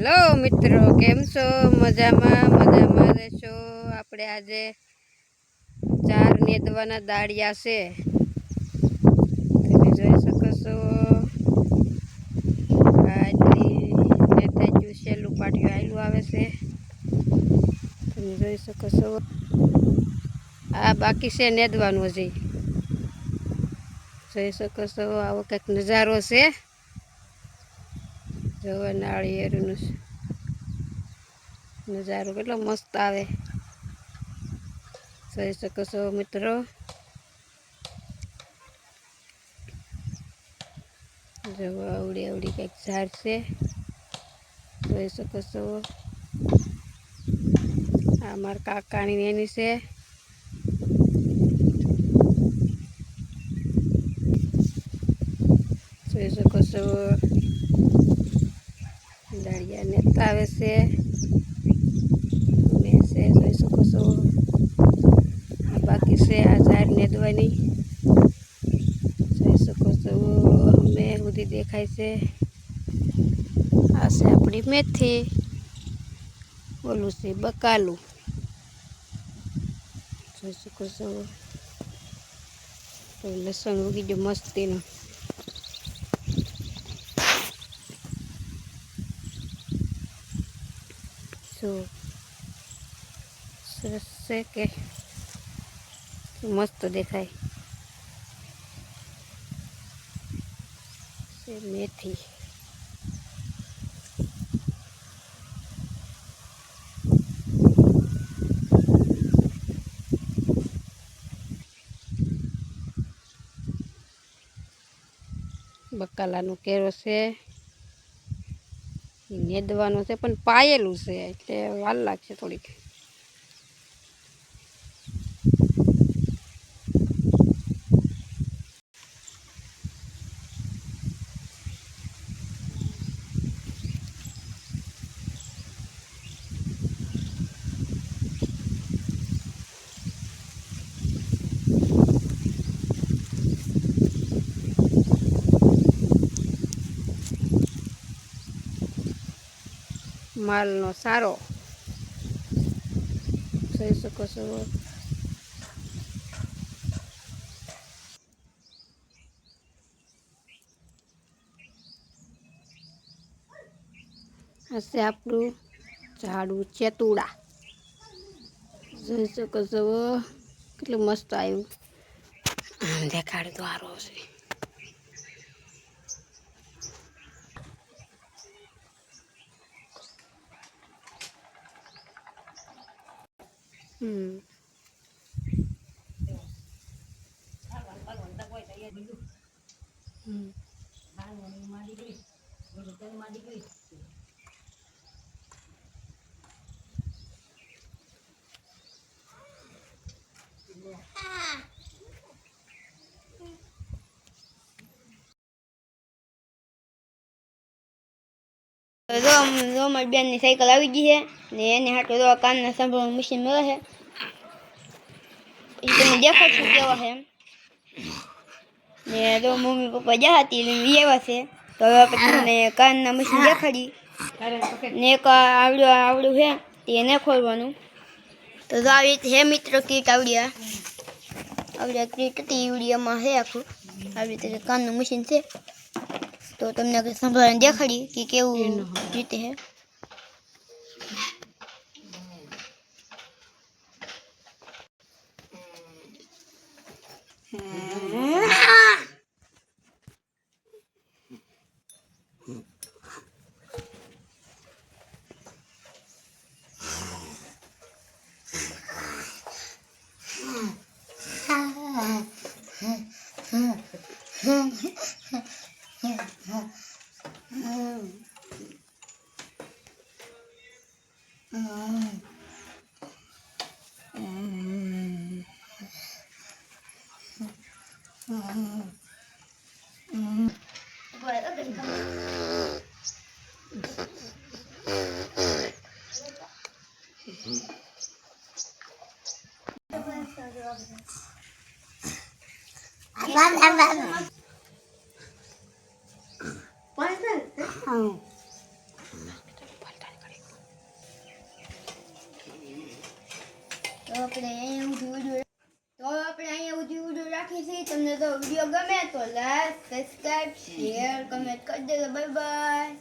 Hello मित्रों, केम छो? मजामां मजामां रहेशो। आपणे आजे 4 नेदवाना दाड़िया छे, तमे जोई शको छो। आटली नेताज्यू छेल्लुं पाटिયું आयલું આવે છે, તમે જોઈ શકો છો। આ બાકી છે નેદવાનું, હજી જોઈ શકો છો। આવો કંઈક નજારો છે, જોવા નાળિયેરનો नजारो કેટલો मस्त आवे, જોઈ શકો છો મિત્રો। जो आवड़ी आवड़ी કંઈક ઝાડ છે, જોઈ શકો છો। આ મારા કાકાની એની છે, જોઈ શકો છો। દાળિયા નેતા આવે છે, જોઈ શકો છો। આ બાકી છે આ ઝાડ નેદવાની, જોઈ શકો છો। અમે સુધી દેખાય છે। આ છે આપણી મેથી, ઓલું છે બકાલું, જોઈ શકો છો। તો લસણ ઉગી ગયો મસ્તીનું, જો સરસ છે કે મસ્ત દેખાય છે મેથી। બકાલાનો કેરો છે, નેદવાનો છે પણ પાયેલું છે એટલે વાર લાગશે થોડીક। માલનો સારો જોઈ શકો છો। હશે આપણું ઝાડું ચેતુડા, જોઈ શકો છો કેટલું મસ્ત આવ્યું। દેખાડું તો સારું છે। જો મારી બેનની સાયકલ આવી ગઈ છે ને એને હાટો જો કાનના સાંભળવાનું મશીન મળે છે, એ તમને દેખાડશું કેવા છે એમ। ને જો મમ્મી પપ્પા જા હતી લઈને આવ્યા છે, તો હવે આપણે તમને કાનના મશીન દેખાડી ને એક આવડું છે એને ખોલવાનું। તો જો આવી રીતે હે મિત્રો કીટ આવડ્યા કીટ હતી ઈવડીયામાં છે આખું આવી રીતે કાનનું મશીન છે। તો તમને સંભાળીને દેખાડી કે કેવું રીતે છે। તો આપણે અહીંયા ઉધી રાખીએ છીએ. તમને તો વિડીયો ગમે તો લાઈક, સબસ્ક્રાઇબ, શેર, કમેન્ટ કરી દેજો. Bye bye.